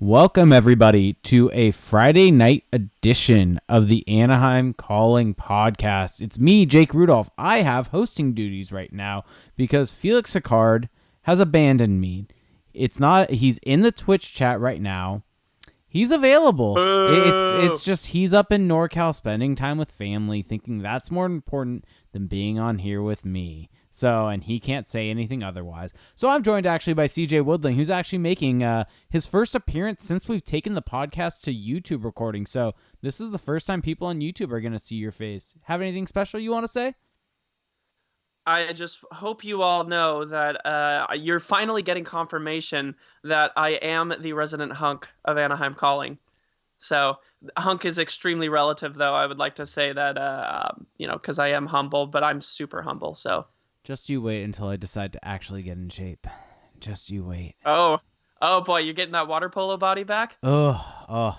Welcome, everybody, to a Friday night edition of the Anaheim Calling Podcast. It's me, Jake Rudolph. I have hosting duties right now because Felix Sicard has abandoned me. He's in the Twitch chat right now. He's available. It's just he's up in NorCal spending time with family, thinking that's more important than being on here with me. And he can't say anything otherwise. So I'm joined actually by CJ Woodling, who's actually making his first appearance since we've taken the podcast to YouTube recording. So this is the first time people on YouTube are going to see your face. Have anything special you want to say? I just hope you all know that you're finally getting confirmation that I am the resident hunk of Anaheim Calling. So hunk is extremely relative, though. I would like to say that, because I am humble, but I'm super humble, so... Just you wait until I decide to actually get in shape. Just you wait. Oh boy, you're getting that water polo body back? That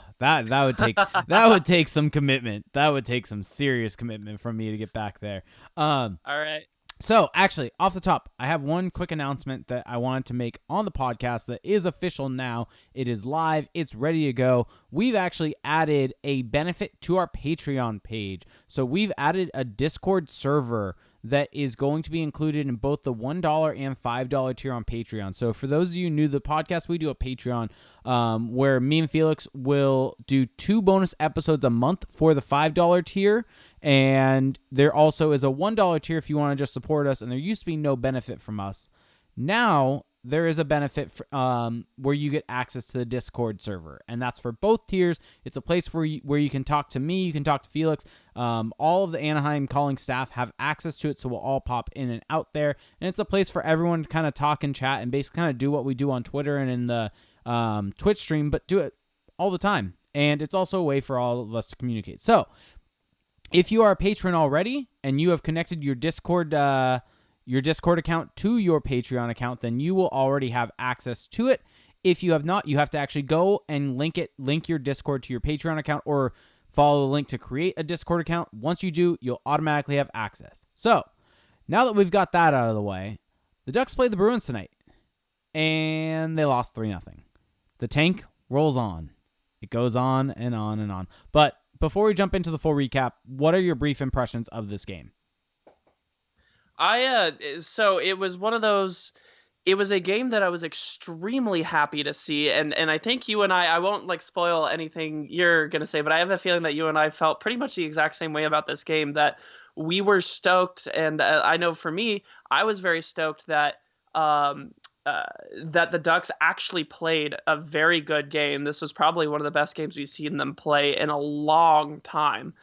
would take some commitment. That would take some serious commitment from me to get back there. All right. So, actually, off the top, I have one quick announcement that I wanted to make on the podcast that is official now. It is live. It's ready to go. We've actually added a benefit to our Patreon page. So, we've added a Discord server that is going to be included in both the $1 and $5 tier on Patreon. So for those of you new to the podcast, we do a Patreon where me and Felix will do 2 bonus episodes a month for the $5 tier. And there also is a $1 tier if you want to just support us. And there used to be no benefit from us. Now there is a benefit where you get access to the Discord server, and that's for both tiers. It's a place where you can talk to me, you can talk to Felix. All of the Anaheim Calling staff have access to it, so we'll all pop in and out there. And it's a place for everyone to kind of talk and chat and basically kind of do what we do on Twitter and in the Twitch stream, but do it all the time. And it's also a way for all of us to communicate. So if you are a patron already and you have connected your Discord account to your Patreon account, then you will already have access to it. If you have not, you have to actually go and link your Discord to your Patreon account or follow the link to create a Discord account. Once you do, you'll automatically have access. So now that we've got that out of the way, the Ducks played the Bruins tonight and they lost 3-0. The tank rolls on. It goes on and on and on. But before we jump into the full recap, what are your brief impressions of this game? So it was one of those, it was a game that I was extremely happy to see. And I think you and I won't spoil anything you're going to say, but I have a feeling that you and I felt pretty much the exact same way about this game, that we were stoked. And I know for me, I was very stoked that the Ducks actually played a very good game. This was probably one of the best games we've seen them play in a long time.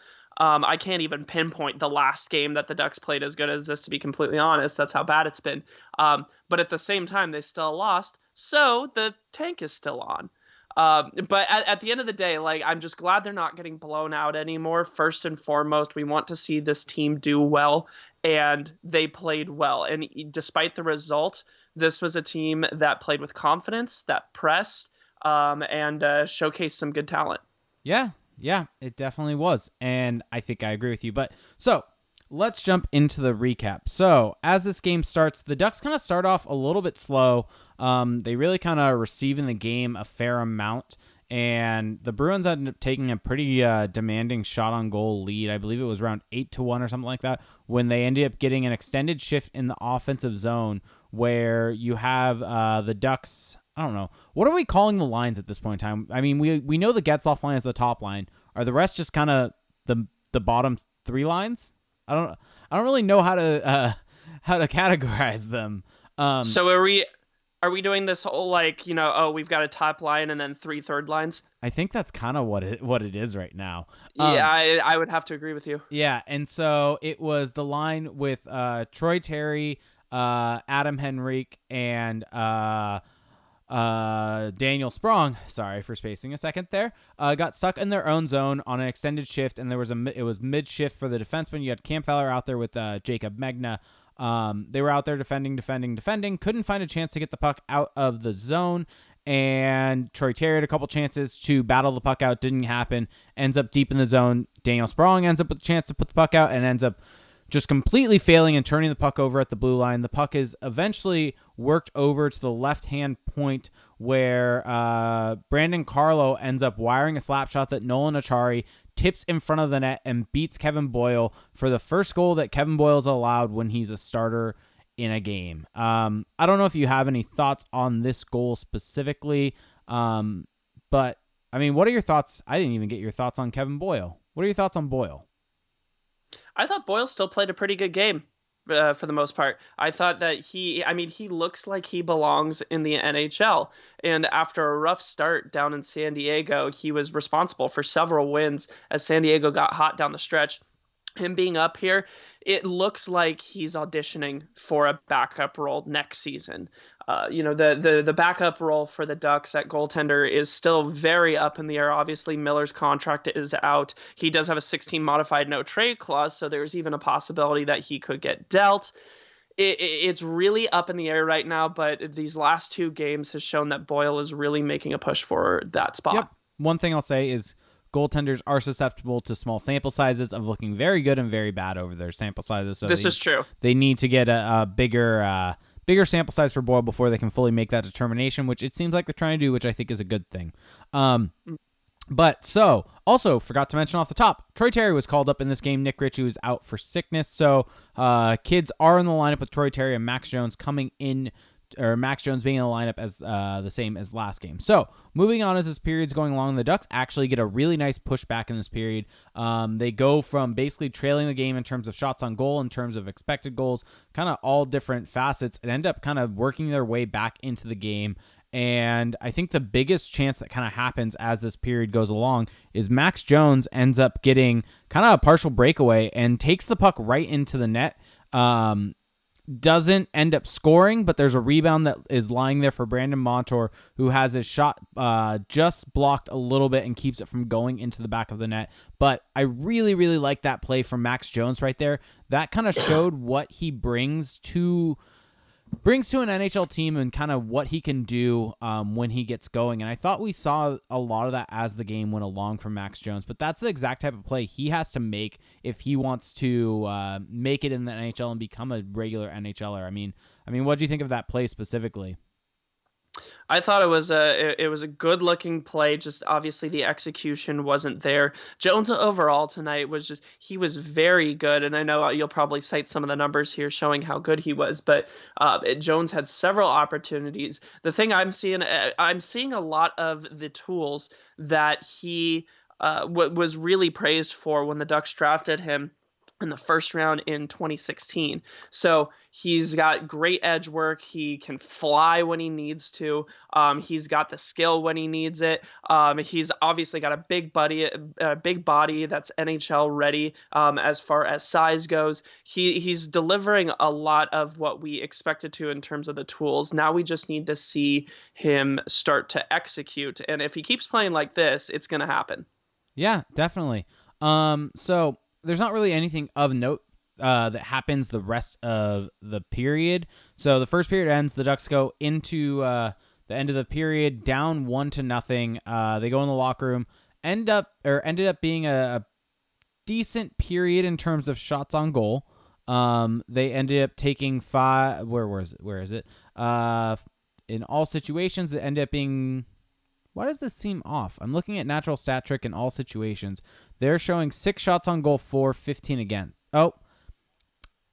I can't even pinpoint the last game that the Ducks played as good as this, to be completely honest. That's how bad it's been. But at the same time, they still lost, so the tank is still on. But at the end of the day, I'm just glad they're not getting blown out anymore. First and foremost, we want to see this team do well, and they played well. And despite the result, this was a team that played with confidence, that pressed, and showcased some good talent. Yeah, it definitely was, and I think I agree with you. But so let's jump into the recap. So as this game starts, the Ducks kind of start off a little bit slow. They really kind of receive in the game a fair amount, and the Bruins ended up taking a pretty demanding shot on goal lead. I believe it was around 8-1 or something like that, when they ended up getting an extended shift in the offensive zone where you have the Ducks. I don't know. What are we calling the lines at this point in time? I mean, we know the Getzlaf line is the top line. Are the rest just kind of the bottom 3 lines? I don't really know how to categorize them. So are we doing this whole we've got a top line and then 3 third lines? I think that's kind of what it is right now. Yeah, I would have to agree with you. Yeah, and so it was the line with Troy Terry, Adam Henrique, and Daniel Sprong, sorry for spacing a second there, got stuck in their own zone on an extended shift, and it was mid shift for the defenseman. You had Cam Feller out there with Jacob Megna. They were out there defending, couldn't find a chance to get the puck out of the zone, and Troy Terry had a couple chances to battle the puck out, didn't happen, ends up deep in the zone. Daniel Sprong ends up with a chance to put the puck out and ends up just completely failing and turning the puck over at the blue line. The puck is eventually worked over to the left-hand point where Brandon Carlo ends up wiring a slap shot that Nolan Achari tips in front of the net and beats Kevin Boyle for the first goal that Kevin Boyle's allowed when he's a starter in a game. I don't know if you have any thoughts on this goal specifically, but I mean, what are your thoughts? I didn't even get your thoughts on Kevin Boyle. What are your thoughts on Boyle? I thought Boyle still played a pretty good game for the most part. I thought that he looks like he belongs in the NHL. And after a rough start down in San Diego, he was responsible for several wins as San Diego got hot down the stretch. Him being up here, it looks like he's auditioning for a backup role next season. The backup role for the Ducks at goaltender is still very up in the air. Obviously, Miller's contract is out. He does have a 16 modified no trade clause, so there's even a possibility that he could get dealt. It's really up in the air right now, but these last 2 games has shown that Boyle is really making a push for that spot. Yep. One thing I'll say is goaltenders are susceptible to small sample sizes of looking very good and very bad over their sample sizes. So this is true. They need to get a bigger sample size for Boyle before they can fully make that determination, which it seems like they're trying to do, which I think is a good thing. But so, also forgot to mention off the top, Troy Terry was called up in this game. Nick Ritchie was out for sickness. So kids are in the lineup with Troy Terry and Max Jones coming in, or Max Jones being in the lineup as the same as last game. So moving on as this period's going along, the Ducks actually get a really nice pushback in this period. They go from basically trailing the game in terms of shots on goal, in terms of expected goals, kind of all different facets, and end up kind of working their way back into the game. And I think the biggest chance that kind of happens as this period goes along is Max Jones ends up getting kind of a partial breakaway and takes the puck right into the net. Doesn't end up scoring, but there's a rebound that is lying there for Brandon Montour, who has his shot just blocked a little bit and keeps it from going into the back of the net. But I really, really like that play from Max Jones right there. That kind of showed what he brings to an NHL team and kind of what he can do when he gets going. And I thought we saw a lot of that as the game went along from Max Jones, but that's the exact type of play he has to make if he wants to make it in the NHL and become a regular NHLer. I mean, what do you think of that play specifically? I thought it was a good looking play. Just obviously the execution wasn't there. Jones overall tonight he was very good, and I know you'll probably cite some of the numbers here showing how good he was. But Jones had several opportunities. The thing I'm seeing a lot of the tools that he was really praised for when the Ducks drafted him in the first round in 2016. So he's got great edge work. He can fly when he needs to. He's got the skill when he needs it. He's obviously got a big body that's NHL ready as far as size goes. He's delivering a lot of what we expected to in terms of the tools. Now we just need to see him start to execute. And if he keeps playing like this, it's going to happen. Yeah, definitely. So there's not really anything of note that happens the rest of the period. So the first period ends. The Ducks go into the end of the period down 1-0. They go in the locker room. Ended up being a decent period in terms of shots on goal. They ended up taking 5. Where is it? In all situations, it ended up being. Why does this seem off? I'm looking at natural stat trick in all situations. They're showing 6 shots on goal for, 15 against. Oh,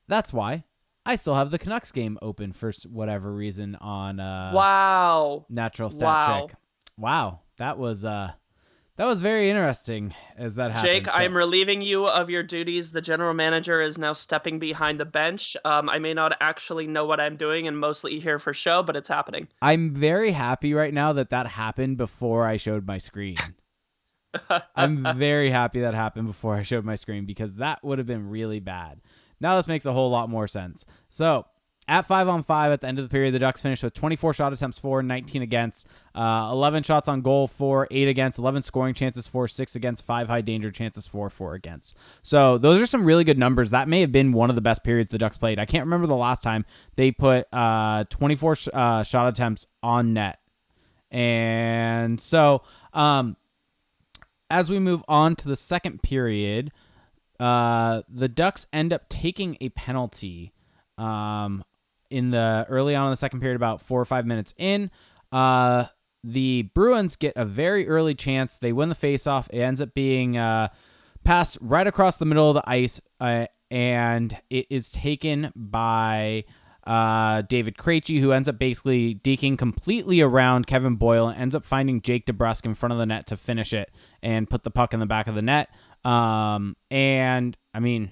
that's why. I still have the Canucks game open for whatever reason on natural stat trick. Wow, that was very interesting as that happened. Jake, I'm relieving you of your duties. The general manager is now stepping behind the bench. I may not actually know what I'm doing and mostly here for show, but it's happening. I'm very happy right now that happened before I showed my screen. I'm very happy that happened before I showed my screen because that would have been really bad. Now this makes a whole lot more sense. So at 5-on-5 at the end of the period, the Ducks finished with 24 shot attempts for, 19 against, 11 shots on goal for, 8 against, 11 scoring chances for, 6 against, 5 high danger chances for, 4 against. So those are some really good numbers. That may have been one of the best periods the Ducks played. I can't remember the last time they put 24 shot attempts on net. And so as we move on to the second period, the Ducks end up taking a penalty in the early on in the second period, about 4 or 5 minutes in. the Bruins get a very early chance. They win the faceoff. It ends up being passed right across the middle of the ice, and it is taken by David Krejci, who ends up basically deking completely around Kevin Boyle and ends up finding Jake DeBrusk in front of the net to finish it and put the puck in the back of the net. And I mean,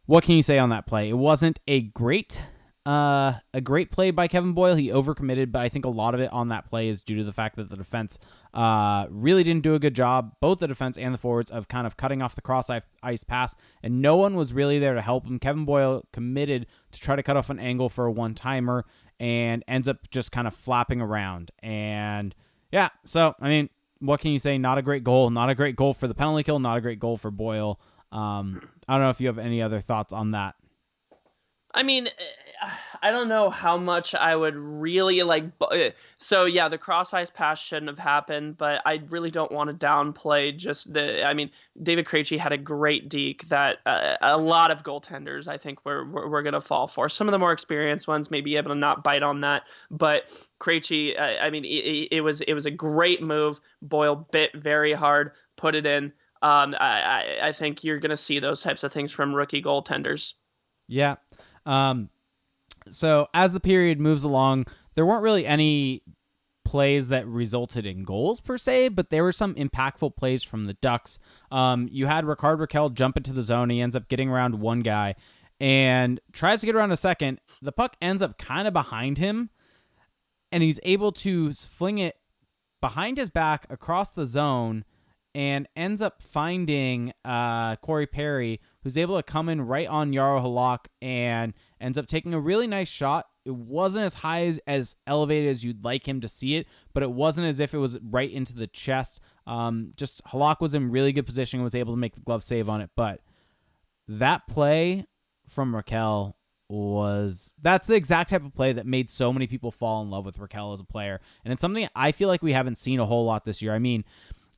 what can you say on that play? It wasn't a great play by Kevin Boyle. He overcommitted, but I think a lot of it on that play is due to the fact that the defense really didn't do a good job, both the defense and the forwards, of kind of cutting off the cross ice pass, and no one was really there to help him. Kevin Boyle committed to try to cut off an angle for a one-timer and ends up just kind of flapping around. And yeah, so, I mean, what can you say? Not a great goal. Not a great goal for the penalty kill. Not a great goal for Boyle. I don't know if you have any other thoughts on that. I mean, I don't know how much I would really like. So yeah, the cross ice pass shouldn't have happened, but I really don't want to downplay just the. I mean, David Krejci had a great deke that a lot of goaltenders I think we're gonna fall for. Some of the more experienced ones may be able to not bite on that, but Krejci, I mean, it was a great move. Boyle bit very hard, put it in. I think you're gonna see those types of things from rookie goaltenders. Yeah. So as the period moves along, there weren't really any plays that resulted in goals per se, but there were some impactful plays from the Ducks. You had Rickard Rakell jump into the zone. He ends up getting around one guy and tries to get around a second. The puck ends up kind of behind him, and he's able to fling it behind his back across the zone and ends up finding Corey Perry, who's able to come in right on Jaro Halak and ends up taking a really nice shot. It wasn't as high as elevated as you'd like him to see it, but it wasn't as if it was right into the chest. Just Halak was in really good position and was able to make the glove save on it. But that play from Rakell that's the exact type of play that made so many people fall in love with Rakell as a player. And it's something I feel like we haven't seen a whole lot this year. I mean,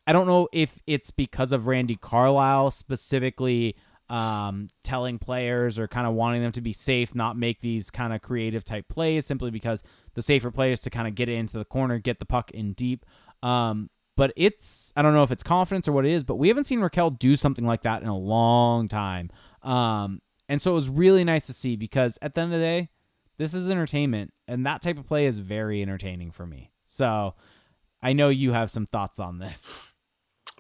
I don't know if it's because of Randy Carlyle specifically telling players or kind of wanting them to be safe, not make these kind of creative type plays, simply because the safer play is to kind of get it into the corner, get the puck in deep. But I don't know if it's confidence or what it is, but we haven't seen Rakell do something like that in a long time. And so it was really nice to see, because at the end of the day, this is entertainment, and that type of play is very entertaining for me. So I know you have some thoughts on this.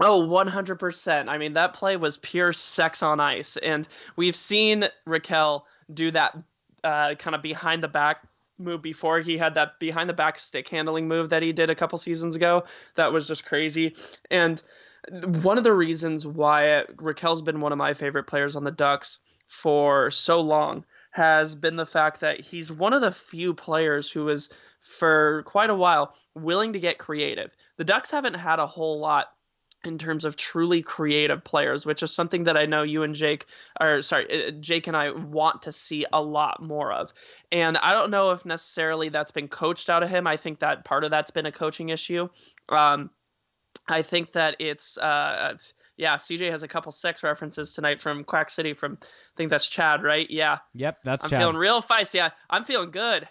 Oh, 100%. I mean, that play was pure sex on ice. And we've seen Rakell do that kind of behind the back move before. He had that behind the back stick handling move that he did a couple seasons ago. That was just crazy. And one of the reasons why Rakell's been one of my favorite players on the Ducks for so long has been the fact that he's one of the few players who is, for quite a while, willing to get creative. The Ducks haven't had a whole lot in terms of truly creative players, which is something that I know you and Jake and I want to see a lot more of. And I don't know if necessarily that's been coached out of him. I think that part of that's been a coaching issue. I think that it's, CJ has a couple sex references tonight from Quack City from, I think that's Chad, right? Yeah. Yep, that's I'm Chad. feeling real feisty. I'm feeling good.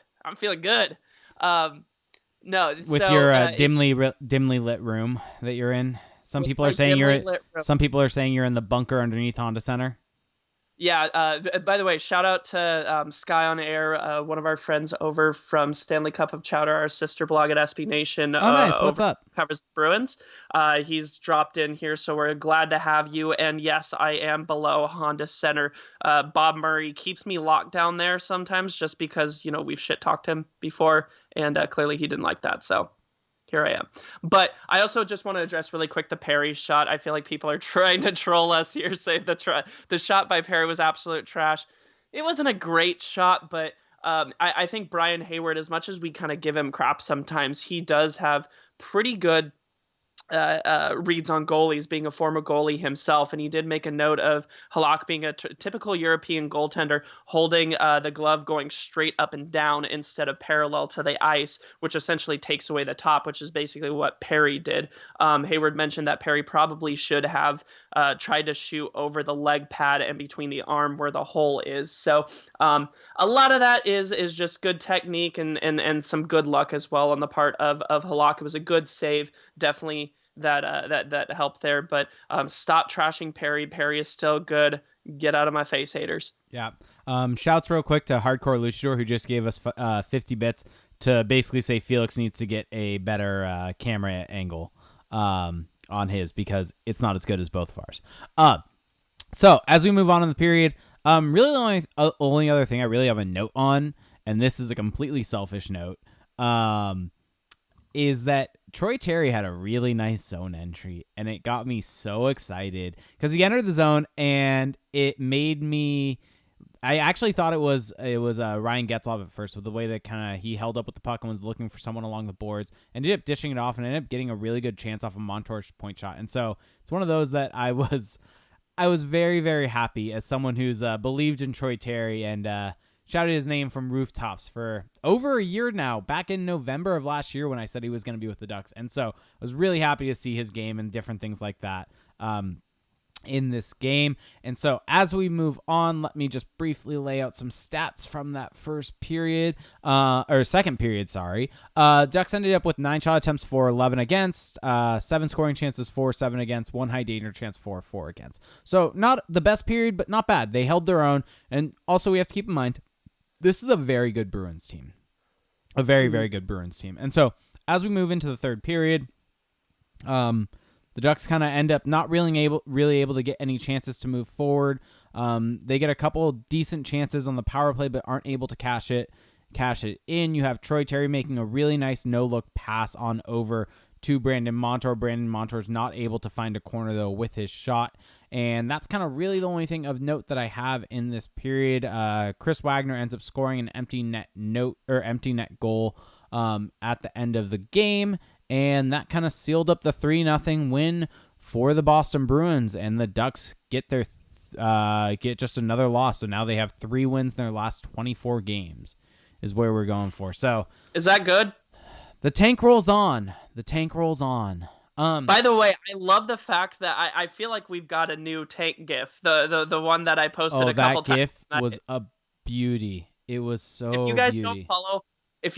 No, with so, your dimly lit room that you're in. Some people are saying you're in the bunker underneath Honda Center. Yeah. By the way, shout out to Sky on Air, one of our friends over from Stanley Cup of Chowder, our sister blog at SB Nation. Oh, nice. What's up? Covers the Bruins. He's dropped in here, so we're glad to have you. And yes, I am below Honda Center. Bob Murray keeps me locked down there sometimes, just because we've shit talked him before, and clearly he didn't like that. So here I am. But I also just want to address really quick the Perry shot. I feel like people are trying to troll us here, say the shot by Perry was absolute trash. It wasn't a great shot, but I think Brian Hayward, as much as we kind of give him crap sometimes, he does have pretty good reads on goalies, being a former goalie himself, and he did make a note of Halak being a typical European goaltender, holding the glove going straight up and down instead of parallel to the ice, which essentially takes away the top, which is basically what Perry did. Hayward mentioned that Perry probably should have tried to shoot over the leg pad and between the arm where the hole is. So a lot of that is just good technique and some good luck as well on the part of Halak. It was a good save, definitely that helped there. But stop trashing Perry. Perry is still good. Get out of my face, haters. Yeah. Shouts real quick to Hardcore Luchador, who just gave us 50 bits to basically say Felix needs to get a better camera angle on his, because it's not as good as both of ours. So as we move on in the period, really the only other thing I really have a note on, and this is a completely selfish note, is that Troy Terry had a really nice zone entry, and it got me so excited because he entered the zone, and it made me. I actually thought it was Ryan Getzlaf at first, with the way that kind of he held up with the puck and was looking for someone along the boards, and ended up dishing it off and ended up getting a really good chance off a Montour's point shot. And so it's one of those that I was very, very happy as someone who's believed in Troy Terry and shouted his name from rooftops for over a year now, back in November of last year when I said he was going to be with the Ducks. And so I was really happy to see his game and different things like that in this game. And so as we move on, let me just briefly lay out some stats from that first period, or second period, sorry. Ducks ended up with 9 shot attempts for 11 against, 7 scoring chances for 7 against, 1 high danger chance for 4 against. So not the best period, but not bad. They held their own. And also we have to keep in mind, this is a very good Bruins team. A very, very good Bruins team. And so as we move into the third period, the Ducks kind of end up not really able to get any chances to move forward. They get a couple decent chances on the power play, but aren't able to cash it in. You have Troy Terry making a really nice no-look pass on over to Brandon Montour. Brandon Montour's not able to find a corner, though, with his shot. And that's kind of really the only thing of note that I have in this period. Chris Wagner ends up scoring an empty net goal at the end of the game. And that kind of sealed up the 3-0 win for the Boston Bruins. And the Ducks get just another loss. So now they have 3 wins in their last 24 games is where we're going for. So is that good? The tank rolls on. The tank rolls on. By the way, I love the fact that I feel like we've got a new tank GIF. The one that I posted a couple times. That GIF was a beauty. It was so If you guys beauty. don't follow, I'm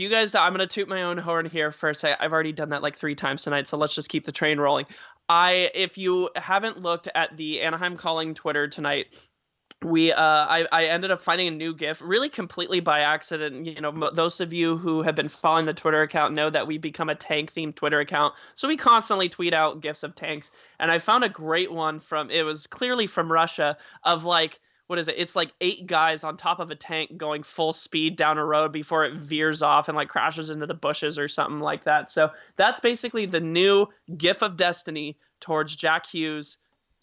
going to toot my own horn here first. I've already done that like 3 times tonight, so let's just keep the train rolling. If you haven't looked at the Anaheim Calling Twitter tonight, I ended up finding a new GIF really completely by accident. You know, those of you who have been following the Twitter account know that we become a tank themed Twitter account. So we constantly tweet out GIFs of tanks. And I found a great one it was clearly from Russia of like, what is it? It's like 8 guys on top of a tank going full speed down a road before it veers off and like crashes into the bushes or something like that. So that's basically the new GIF of destiny towards Jack Hughes.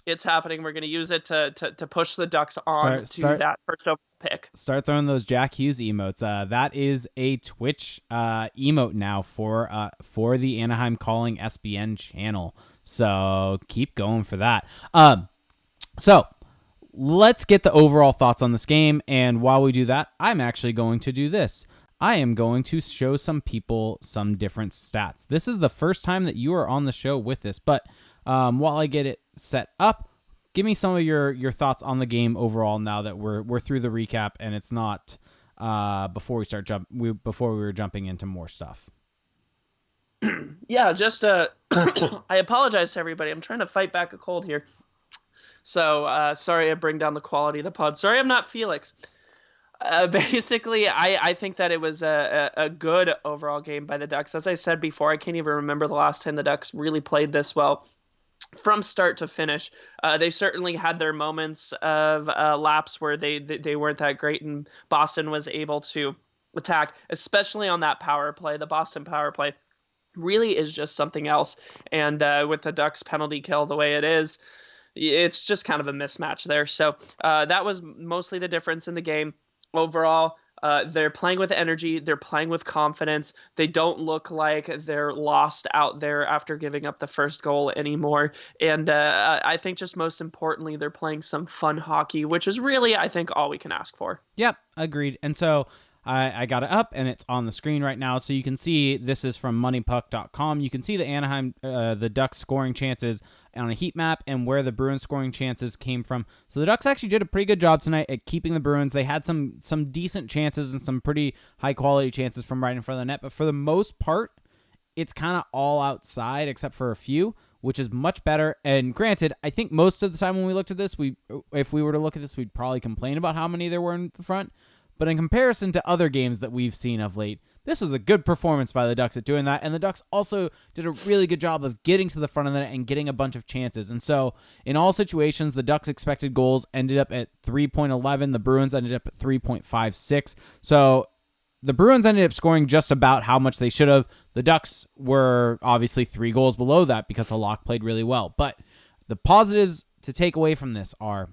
It's happening. We're going to use it to push the Ducks on to that first overall pick. Start throwing those Jack Hughes emotes. That is a Twitch emote now for the Anaheim Calling SBN channel. So keep going for that. So let's get the overall thoughts on this game. And while we do that, I'm actually going to do this. I am going to show some people some different stats. This is the first time that you are on the show with this, but while I get it set up, give me some of your thoughts on the game overall now that we're through the recap and it's not before we were jumping into more stuff. Yeah, just I apologize to everybody. I'm trying to fight back a cold here. So sorry I bring down the quality of the pod. Sorry I'm not Felix. Basically, I think that it was a good overall game by the Ducks. As I said before, I can't even remember the last time the Ducks really played this well from start to finish. They certainly had their moments of laps where they weren't that great, and Boston was able to attack, especially on that power play. The Boston power play really is just something else. And with the Ducks penalty kill the way it is, it's just kind of a mismatch there. So that was mostly the difference in the game. Overall, They're playing with energy. They're playing with confidence. They don't look like they're lost out there after giving up the first goal anymore. And I think just most importantly, they're playing some fun hockey, which is really, I think, all we can ask for. Yep, agreed. And so I got it up, and it's on the screen right now. So you can see this is from moneypuck.com. You can see the Anaheim, the Ducks scoring chances on a heat map and where the Bruins scoring chances came from. So the Ducks actually did a pretty good job tonight at keeping the Bruins. They had some decent chances and some pretty high-quality chances from right in front of the net. But for the most part, it's kind of all outside except for a few, which is much better. And granted, I think most of the time when we looked at this, if we were to look at this, we'd probably complain about how many there were in the front. But in comparison to other games that we've seen of late, this was a good performance by the Ducks at doing that. And the Ducks also did a really good job of getting to the front of the net and getting a bunch of chances. And so in all situations, the Ducks' expected goals ended up at 3.11. The Bruins ended up at 3.56. So the Bruins ended up scoring just about how much they should have. The Ducks were obviously 3 goals below that because Halak played really well. But the positives to take away from this are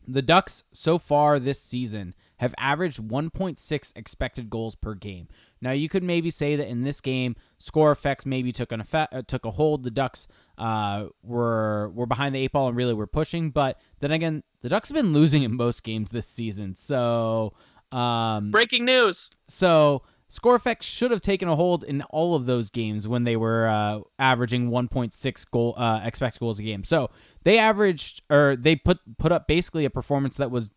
the Ducks so far this season have averaged 1.6 expected goals per game. Now, you could maybe say that in this game, score effects maybe took a hold. The Ducks were behind the 8 ball and really were pushing. But then again, the Ducks have been losing in most games this season. So breaking news. So score effects should have taken a hold in all of those games when they were averaging 1.6 goal expected goals a game. So they put up basically a performance that was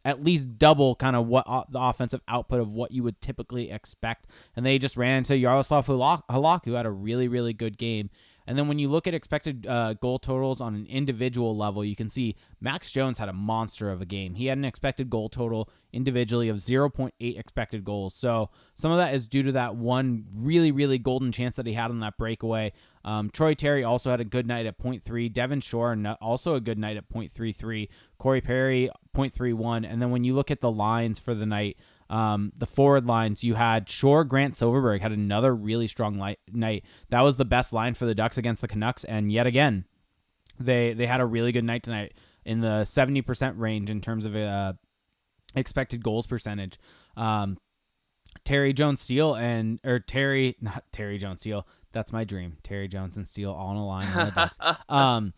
at least double kind of what the offensive output of what you would typically expect. And they just ran into Yaroslav Halak, who had a really, really good game. And then when you look at expected goal totals on an individual level, you can see Max Jones had a monster of a game. He had an expected goal total individually of 0.8 expected goals. So some of that is due to that one really, really golden chance that he had on that breakaway. Troy Terry also had a good night at 0.3. Devin Shore also a good night at 0.33. Corey Perry 0.31. And then when you look at the lines for the night, the forward lines, you had Shore, Grant, Silfverberg had another really strong night. That was the best line for the Ducks against the Canucks, and yet again, they had a really good night tonight in the 70% range in terms of expected goals percentage. Terry Jones Steele not Terry Jones Steele. That's my dream. Terry Jones and Steele all on a line on the Ducks.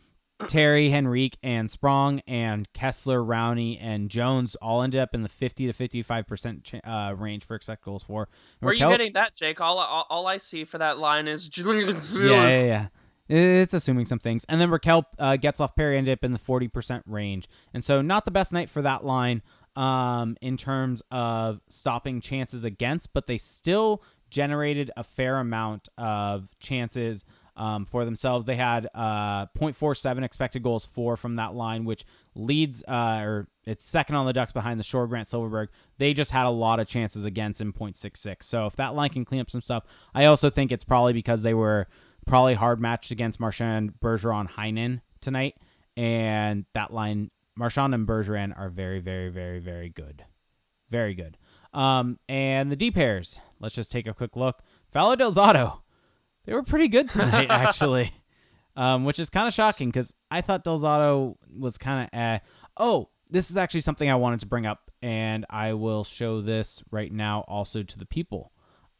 Terry, Henrique, and Sprong, and Kessler, Rowney, and Jones all ended up in the 50 to 55% range for expected goals for. Where are you getting that, Jake? All I see for that line is yeah. It's assuming some things. And then Raquel Getzlaf Perry ended up in the 40% range. And so not the best night for that line in terms of stopping chances against, but they still generated a fair amount of chances for themselves. They had 0.47 expected goals for from that line, which leads, or it's second on the Ducks behind the Shore, Grant, Silfverberg. They just had a lot of chances against in 0.66. So if that line can clean up some stuff, I also think it's probably because they were probably hard matched against Marchand, Bergeron, Heinen tonight. And that line, Marchand and Bergeron are very, very, very, very good. Very good. And the D pairs, let's just take a quick look. Fallo Del Zotto, they were pretty good tonight, actually, which is kind of shocking because I thought Del Zotto was kind of Oh, this is actually something I wanted to bring up, and I will show this right now also to the people.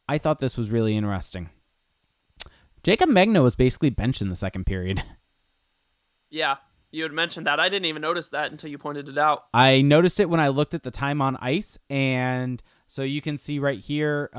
I thought this was really interesting. Jacob Megna was basically benched in the second period. Yeah, you had mentioned that. I didn't even notice that until you pointed it out. I noticed it when I looked at the time on ice, and so you can see right here,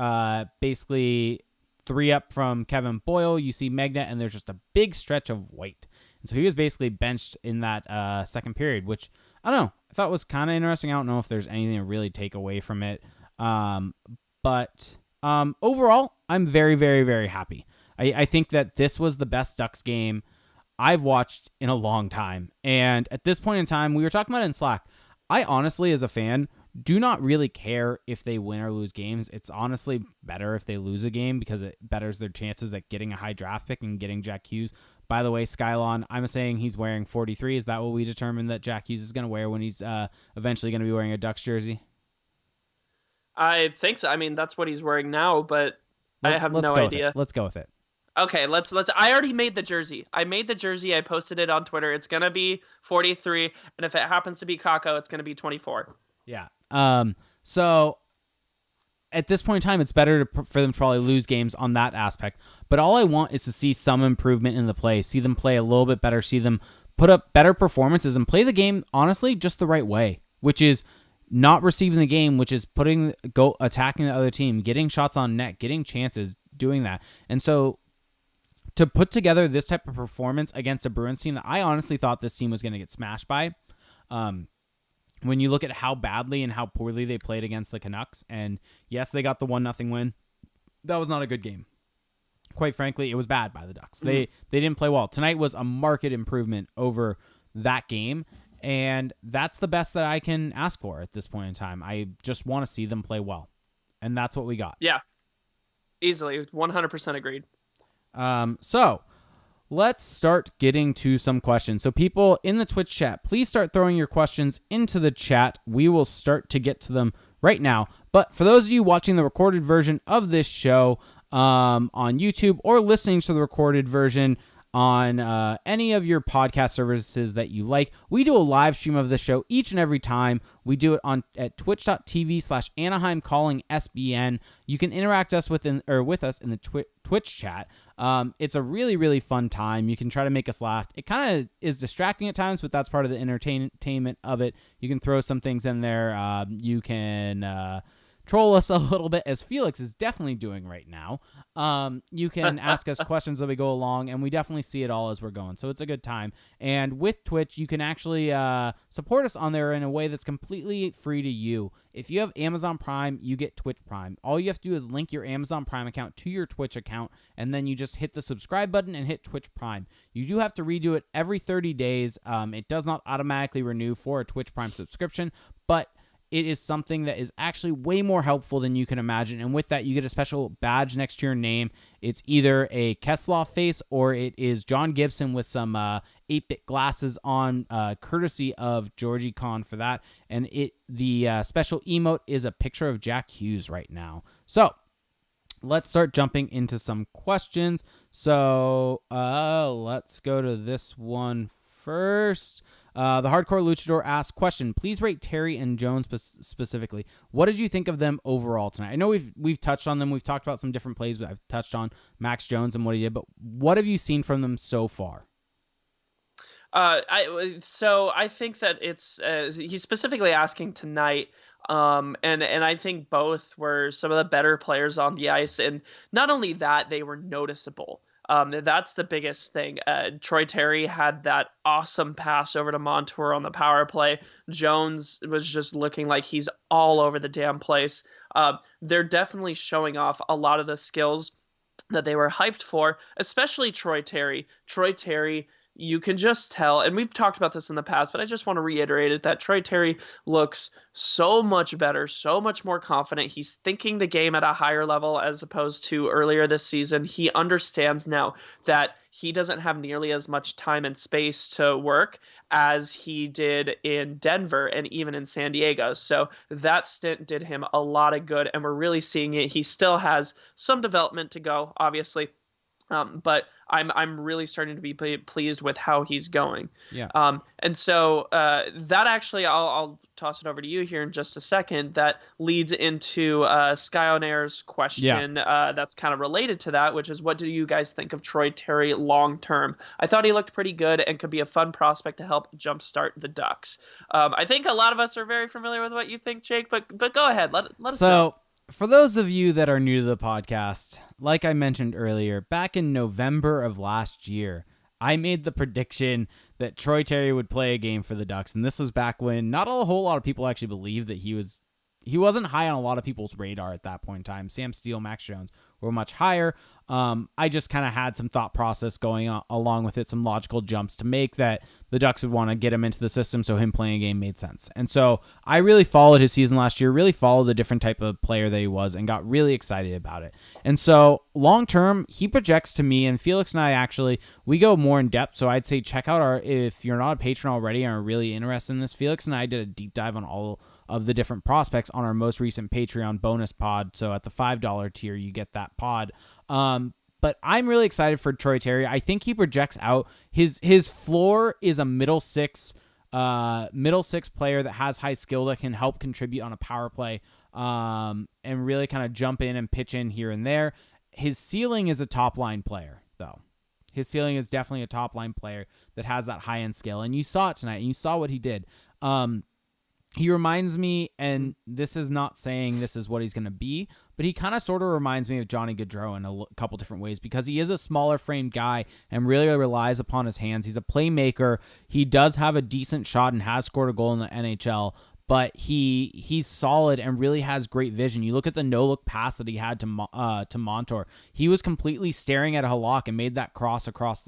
basically 3 up from Kevin Boyle. You see Megna, and there's just a big stretch of white. And so he was basically benched in that second period, which, I don't know, I thought was kind of interesting. I don't know if there's anything to really take away from it. But overall, I'm very, very, very happy. I think that this was the best Ducks game I've watched in a long time. And at this point in time, we were talking about it in Slack. I honestly, as a fan, do not really care if they win or lose games. It's honestly better if they lose a game because it betters their chances at getting a high draft pick and getting Jack Hughes. By the way, Skylon, I'm saying he's wearing 43. Is that what we determined that Jack Hughes is going to wear when he's eventually going to be wearing a Ducks jersey? I think so. I mean, that's what he's wearing now, but I have no idea. Let's go with it. Okay, let's. I already made the jersey. I made the jersey. I posted it on Twitter. It's gonna be 43, and if it happens to be Kako, it's gonna be 24. Yeah. So at this point in time, it's better for them to probably lose games on that aspect. But all I want is to see some improvement in the play, see them play a little bit better, see them put up better performances and play the game, honestly, just the right way, which is not receiving the game, which is attacking the other team, getting shots on net, getting chances, doing that. And so to put together this type of performance against a Bruins team that I honestly thought this team was going to get smashed by, when you look at how badly and how poorly they played against the Canucks, and yes, they got the 1-0 win, that was not a good game. Quite frankly, it was bad by the Ducks. Mm-hmm. They didn't play well. Tonight was a marked improvement over that game, and that's the best that I can ask for at this point in time. I just want to see them play well, and that's what we got. Yeah, easily, 100% agreed. So let's start getting to some questions. So people in the Twitch chat, please start throwing your questions into the chat. We will start to get to them right now. But for those of you watching the recorded version of this show on YouTube or listening to the recorded version on any of your podcast services that you like, we do a live stream of the show each and every time. We do it at twitch.tv/Anaheim Calling SBN. You can interact with us in the Twitch chat. It's a really, really fun time. You can try to make us laugh. It kind of is distracting at times, but that's part of the entertainment of it. You can throw some things in there. You can troll us a little bit, as Felix is definitely doing right now. You can ask us questions as we go along, and we definitely see it all as we're going. So it's a good time. And with Twitch, you can actually support us on there in a way that's completely free to you. If you have Amazon Prime, you get Twitch Prime. All you have to do is link your Amazon Prime account to your Twitch account, and then you just hit the subscribe button and hit Twitch Prime. You do have to redo it every 30 days. It does not automatically renew for a Twitch Prime subscription, but it is something that is actually way more helpful than you can imagine. And with that, you get a special badge next to your name. It's either a Kesloff face or it is John Gibson with some 8-bit glasses on, courtesy of Georgie Kahn for that. And the special emote is a picture of Jack Hughes right now. So let's start jumping into some questions. So let's go to this one first. The Hardcore Luchador asks, question, please rate Terry and Jones specifically. What did you think of them overall tonight? I know we've touched on them. We've talked about some different plays. I've touched on Max Jones and what he did, but what have you seen from them so far? I think that it's he's specifically asking tonight, and I think both were some of the better players on the ice, and not only that, they were noticeable. That's the biggest thing. Troy Terry had that awesome pass over to Montour on the power play. Jones was just looking like he's all over the damn place. They're definitely showing off a lot of the skills that they were hyped for, especially Troy Terry. Troy Terry, you can just tell, and we've talked about this in the past, but I just want to reiterate it, that Troy Terry looks so much better, so much more confident. He's thinking the game at a higher level as opposed to earlier this season. He understands now that he doesn't have nearly as much time and space to work as he did in Denver and even in San Diego. So that stint did him a lot of good, and we're really seeing it. He still has some development to go, obviously. But I'm really starting to be pleased with how he's going. Yeah. And so that actually, I'll toss it over to you here in just a second. That leads into Sky on Air's question. That's kind of related to that, which is, what do you guys think of Troy Terry long term? I thought he looked pretty good and could be a fun prospect to help jumpstart the Ducks. I think a lot of us are very familiar with what you think, Jake. But go ahead, let us know. For those of you that are new to the podcast, like I mentioned earlier, back in November of last year, I made the prediction that Troy Terry would play a game for the Ducks, and this was back when not a whole lot of people actually believed that he wasn't high on a lot of people's radar at that point in time. Sam Steele, Max Jones were much higher. I just kind of had some thought process going on along with it, some logical jumps to make that the Ducks would want to get him into the system, so him playing a game made sense. And so I really followed his season last year, really followed the different type of player that he was, and got really excited about it. And so long term, he projects to me, and Felix and I actually, we go more in depth, so I'd say check out if you're not a patron already and are really interested in this, Felix and I did a deep dive on all of the different prospects on our most recent Patreon bonus pod. So at the $5 tier, you get that pod. But I'm really excited for Troy Terry. I think he projects out. His floor is a middle six middle six player that has high skill that can help contribute on a power play, and really kind of jump in and pitch in here and there. His ceiling is a top line player, though. His ceiling is definitely a top line player that has that high end skill, and you saw it tonight, and you saw what he did. He reminds me, and this is not saying this is what he's going to be, but he kind of sort of reminds me of Johnny Gaudreau in a couple different ways, because he is a smaller framed guy and really relies upon his hands. He's a playmaker. He does have a decent shot and has scored a goal in the NHL, but he's solid and really has great vision. You look at the no-look pass that he had to Montour. He was completely staring at Halak and made that pass across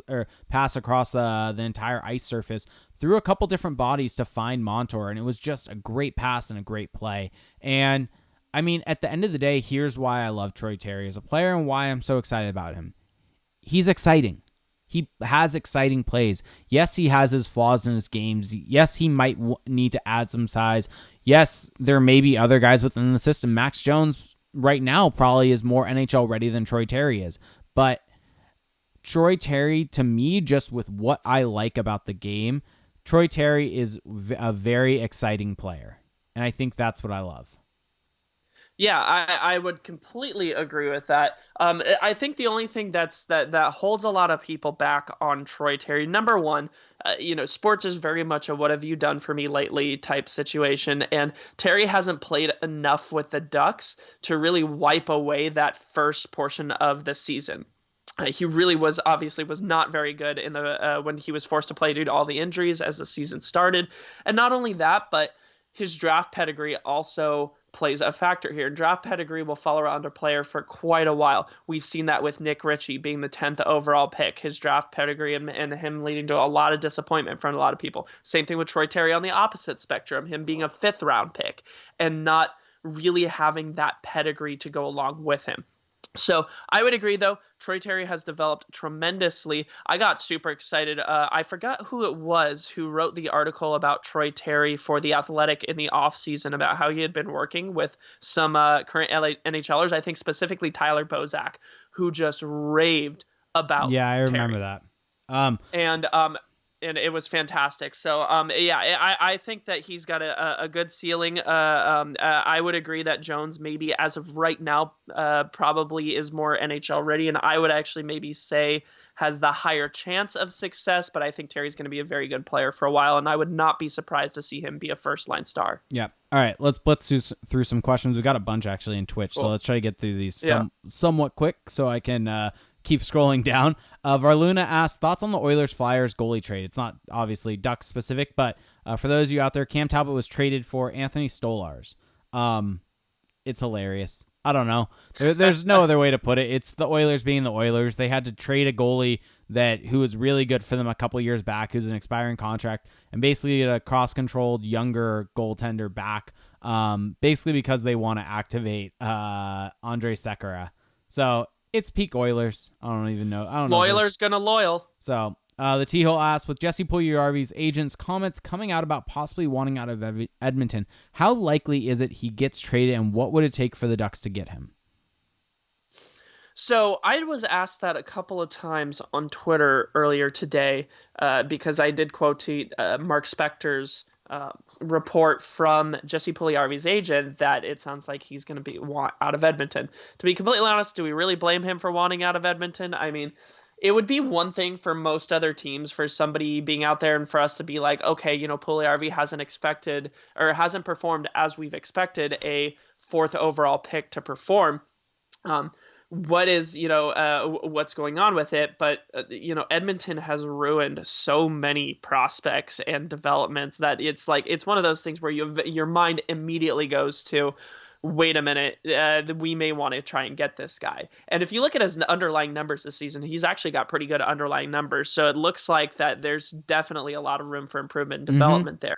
the entire ice surface through a couple different bodies to find Montour, and it was just a great pass and a great play. And I mean, at the end of the day, here's why I love Troy Terry as a player and why I'm so excited about him. He's exciting. He has exciting plays. Yes, he has his flaws in his games. Yes, he might need to add some size. Yes, there may be other guys within the system. Max Jones right now probably is more NHL ready than Troy Terry is. But Troy Terry, to me, just with what I like about the game, Troy Terry is a very exciting player. And I think that's what I love. Yeah, I would completely agree with that. I think the only thing that holds a lot of people back on Troy Terry, number one, sports is very much a what have you done for me lately type situation, and Terry hasn't played enough with the Ducks to really wipe away that first portion of the season. He really was not very good in the when he was forced to play due to all the injuries as the season started, and not only that, but his draft pedigree also plays a factor here. Draft pedigree will follow around a player for quite a while. We've seen that with Nick Ritchie being the 10th overall pick, his draft pedigree and him leading to a lot of disappointment from a lot of people. Same thing with Troy Terry on the opposite spectrum, him being a 5th round pick and not really having that pedigree to go along with him. So I would agree, though, Troy Terry has developed tremendously. I got super excited. I forgot who it was who wrote the article about Troy Terry for The Athletic in the offseason about how he had been working with some current NHLers, I think specifically Tyler Bozak, who just raved about Yeah, I remember Terry. that. And it was fantastic. So, I think that he's got a good ceiling. I would agree that Jones maybe as of right now probably is more NHL ready, and I would actually maybe say has the higher chance of success, but I think Terry's going to be a very good player for a while, and I would not be surprised to see him be a first-line star. Yeah. All right, let's blitz through some questions. We've got a bunch actually in Twitch, cool. So let's try to get through these somewhat quick so I can keep scrolling down. Varluna asked, thoughts on the Oilers-Flyers goalie trade? It's not obviously Ducks specific, but for those of you out there, Cam Talbot was traded for Anthony Stolarz. It's hilarious. I don't know. There's no other way to put it. It's the Oilers being the Oilers. They had to trade a goalie who was really good for them a couple years back, who's an expiring contract, and basically get a cross-controlled younger goaltender back, basically because they want to activate Andrei Sekera. So it's peak Oilers. I don't even know. Oilers gonna loyal. So the T-Hole asks, with Jesse Puljujarvi's agent's comments coming out about possibly wanting out of Edmonton, how likely is it he gets traded, and what would it take for the Ducks to get him? So I was asked that a couple of times on Twitter earlier today because I did quote Mark Spector's report from Jesse Puljujarvi's agent that it sounds like he's going to want out of Edmonton. To be completely honest, do we really blame him for wanting out of Edmonton? I mean, it would be one thing for most other teams for somebody being out there and for us to be like, okay, Puljujarvi hasn't performed as we've expected a 4th overall pick to perform. What's going on with it? But, Edmonton has ruined so many prospects and developments that it's one of those things where your mind immediately goes to, wait a minute, we may want to try and get this guy. And if you look at his underlying numbers this season, he's actually got pretty good underlying numbers. So it looks like that there's definitely a lot of room for improvement and development there.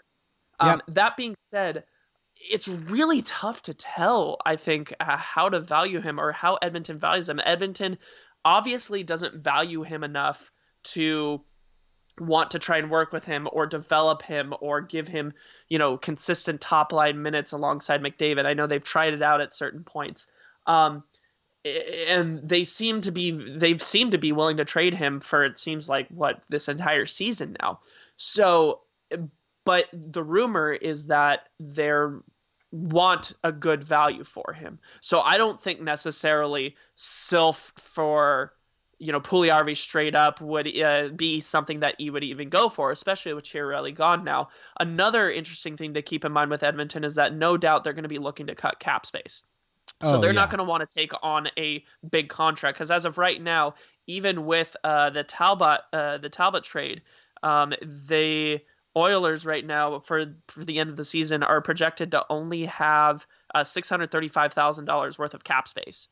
That being said, it's really tough to tell, I think, how to value him or how Edmonton values him. Edmonton obviously doesn't value him enough to want to try and work with him or develop him or give him, consistent top line minutes alongside McDavid. I know they've tried it out at certain points. And they seem to be willing to trade him for, it seems like, this entire season now. So But the rumor is that they're want a good value for him. So I don't think necessarily Silf for Puljujarvi straight up would be something that he would even go for, especially with Chiarelli gone now. Another interesting thing to keep in mind with Edmonton is that no doubt they're going to be looking to cut cap space. So Oh they're not yeah. going to want to take on a big contract because as of right now, even with the Talbot trade, the Oilers right now for the end of the season are projected to only have $635,000 worth of cap space.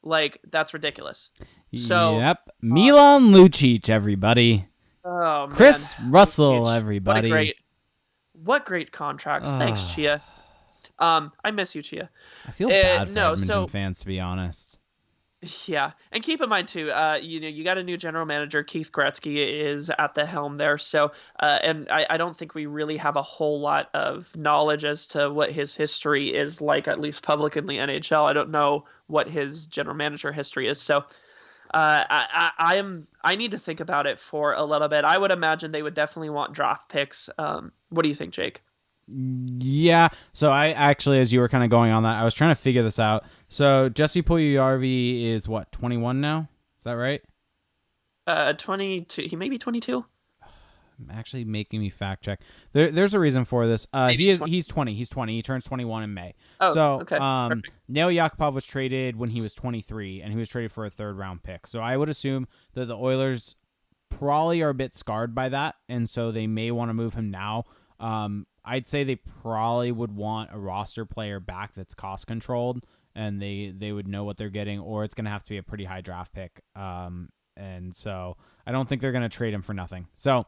Like that's ridiculous. So, Yep. uh, Milan Lucic, everybody. oh man, Chris Russell, Lucic, everybody. what great contracts. Thanks, Ugh. Chia. I miss you, Chia. I feel bad for No, Edmonton so fans, to be honest. yeah, and keep in mind too, you got a new general manager. Keith Gretzky is at the helm there, so and I don't think we really have a whole lot of knowledge as to what his history is like, at least public in the NHL. I don't know what his general manager history is, so I need to think about it for a little bit. I would imagine they would definitely want draft picks. What do you think, Jake? Yeah. So I actually, as you were kind of going on that, I was trying to figure this out. So Jesse Puljujarvi is what, 21 now? Is that right? 22. He may be 22. Actually making me fact check. There's a reason for this. Maybe He is 20. he's 20. He's 20. He turns 21 in May. Oh, So okay. Perfect. Nail Yakupov was traded when he was 23, and he was traded for a third round pick. So I would assume that the Oilers probably are a bit scarred by that, and so they may want to move him now. I'd say they probably would want a roster player back that's cost controlled, and they would know what they're getting, or it's gonna have to be a pretty high draft pick. And so I don't think they're gonna trade him for nothing. So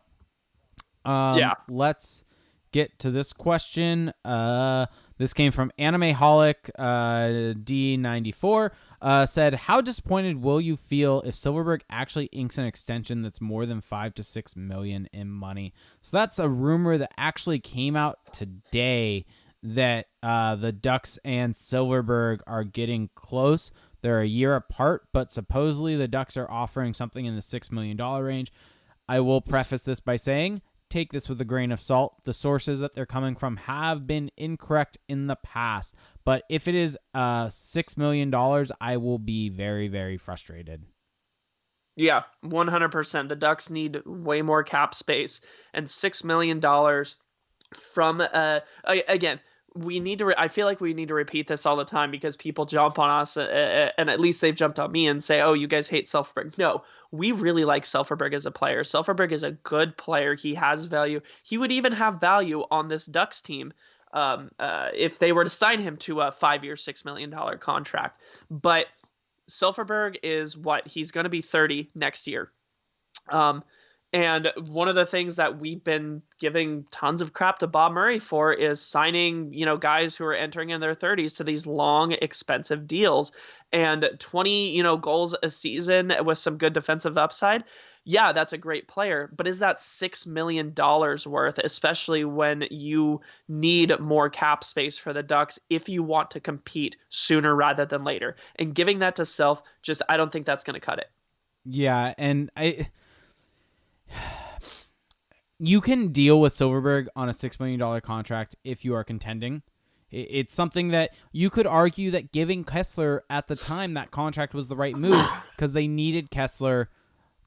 Yeah. let's get to this question. This came from Animeholic D94. Said, how disappointed will you feel if Silfverberg actually inks an extension that's more than $5 to $6 million in money? So that's a rumor that actually came out today that the Ducks and Silfverberg are getting close. They're a year apart, but supposedly the Ducks are offering something in the $6 million range. I will preface this by saying, take this with a grain of salt. The sources that they're coming from have been incorrect in the past. But if it is $6 million, I will be very, very frustrated. Yeah, 100%. The Ducks need way more cap space, and $6 million from again. We need to. I feel like we need to repeat this all the time because people jump on us, and at least they've jumped on me and say, "Oh, you guys hate Silfverberg." No, we really like Silfverberg as a player. Silfverberg is a good player. He has value. He would even have value on this Ducks team if they were to sign him to a 5-year, $6 million contract. But Silfverberg is what? He's going to be 30 next year. And one of the things that we've been giving tons of crap to Bob Murray for is signing, guys who are entering in their 30s to these long, expensive deals. And 20, goals a season with some good defensive upside. Yeah, that's a great player. But is that $6 million worth, especially when you need more cap space for the Ducks if you want to compete sooner rather than later? And giving that to Self, I don't think that's going to cut it. Yeah, and you can deal with Silfverberg on a $6 million contract if you are contending. It's something that you could argue that giving Kessler at the time that contract was the right move because they needed Kessler,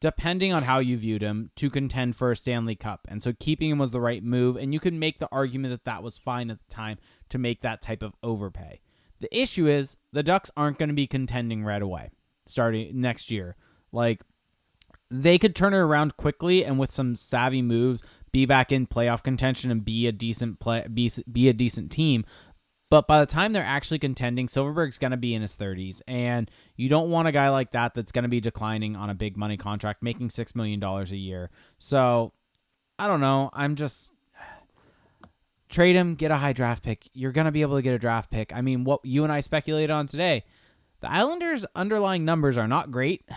depending on how you viewed him, to contend for a Stanley Cup. And so keeping him was the right move, and you can make the argument that that was fine at the time to make that type of overpay. The issue is the Ducks aren't going to be contending right away starting next year. Like, they could turn it around quickly and with some savvy moves be back in playoff contention and be a decent be a decent team. But by the time they're actually contending, Silfverberg's going to be in his 30s, and you don't want a guy like that that's going to be declining on a big money contract, making $6 million a year. So I don't know. I'm just trade him, get a high draft pick. You're going to be able to get a draft pick. I mean, what you and I speculated on today, the Islanders' underlying numbers are not great.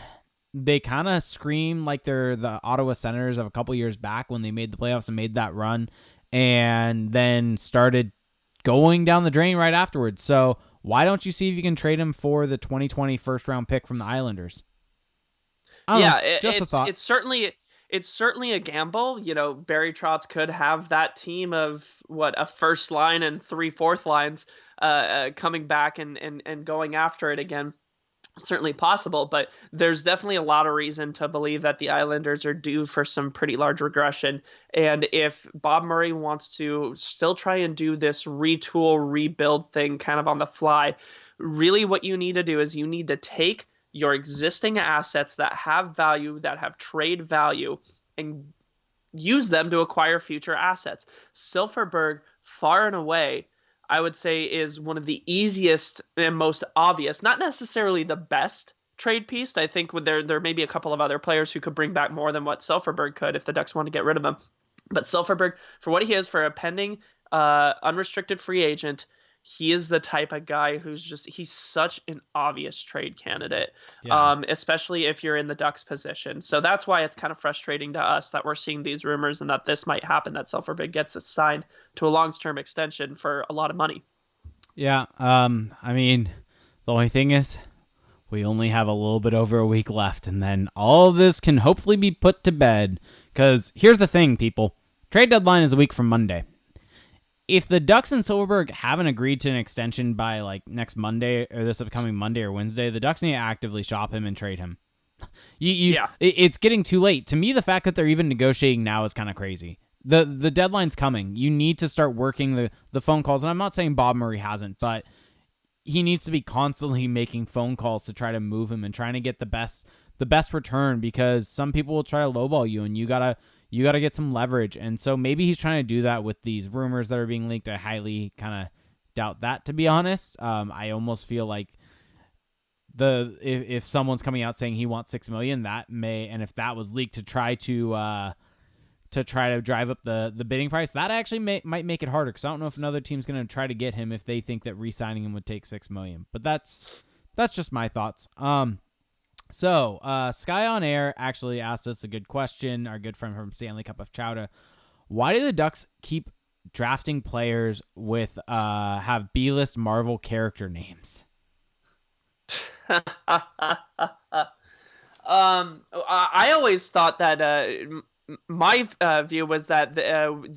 They kind of scream like they're the Ottawa Senators of a couple years back when they made the playoffs and made that run and then started going down the drain right afterwards. So why don't you see if you can trade him for the 2020 first round pick from the Islanders? Yeah, just a thought. it's certainly it's certainly a gamble. Barry Trotz could have that team of a first line and 3 fourth lines coming back and going after it again. Certainly possible, but there's definitely a lot of reason to believe that the Islanders are due for some pretty large regression. And if Bob Murray wants to still try and do this retool, rebuild thing kind of on the fly, really what you need to do is you need to take your existing assets that have value, that have trade value, and use them to acquire future assets. Silfverberg, far and away, I would say, is one of the easiest and most obvious, not necessarily the best trade piece. I think there may be a couple of other players who could bring back more than what Silfverberg could if the Ducks want to get rid of him. But Silfverberg, for what he is, for a pending unrestricted free agent, he is the type of guy he's such an obvious trade candidate, especially if you're in the Ducks position. So that's why it's kind of frustrating to us that we're seeing these rumors and that this might happen, that Silfverberg gets signed to a long-term extension for a lot of money. Yeah. I mean, the only thing is we only have a little bit over a week left, and then all of this can hopefully be put to bed. Because here's the thing, people. Trade deadline is a week from Monday. If the Ducks and Silfverberg haven't agreed to an extension by like next Monday or this upcoming Monday or Wednesday, the Ducks need to actively shop him and trade him. It's getting too late. To me, the fact that they're even negotiating now is kind of crazy. The deadline's coming. You need to start working the phone calls. And I'm not saying Bob Murray hasn't, but he needs to be constantly making phone calls to try to move him and trying to get the best return, because some people will try to lowball you, and you gotta get some leverage. And so maybe he's trying to do that with these rumors that are being leaked. I highly kind of doubt that, to be honest. I almost feel like if someone's coming out saying he wants $6 million, that may, and if that was leaked to try to drive up the bidding price, that actually might make it harder, because I don't know if another team's going to try to get him if they think that re-signing him would take $6 million. But that's just my thoughts. So, Sky on Air actually asked us a good question, our good friend from Stanley Cup of Chowder. Why do the Ducks keep drafting players with have B-list Marvel character names? I always thought that my view was that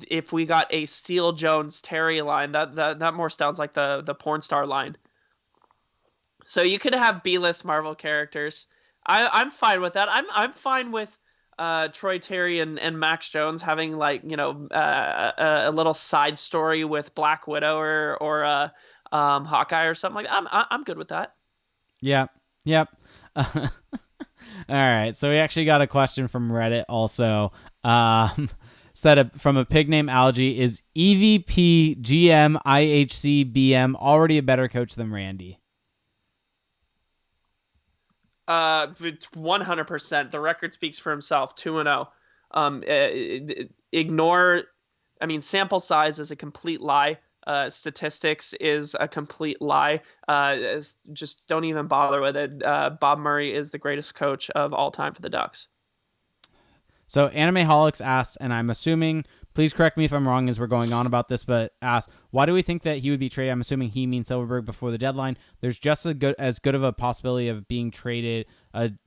if we got a Steele Jones Terry line, that more sounds like the porn star line. So you could have B-list Marvel characters. I'm fine with that. I'm fine with Troy Terry and Max Jones having a little side story with Black Widow or Hawkeye or something like that. I'm good with that. Yeah. Yep. All right. So we actually got a question from Reddit also. Set up from a pig named Algae. Is EVP GM IHC BM already a better coach than Randy? 100%. The record speaks for himself. 2-0. Ignore. I mean, sample size is a complete lie. Statistics is a complete lie. Just don't even bother with it. Bob Murray is the greatest coach of all time for the Ducks. So Animeholics asks, and I'm assuming, please correct me if I'm wrong as we're going on about this, but asks, why do we think that he would be traded? I'm assuming he means Silfverberg before the deadline. There's just as good of a possibility of being traded during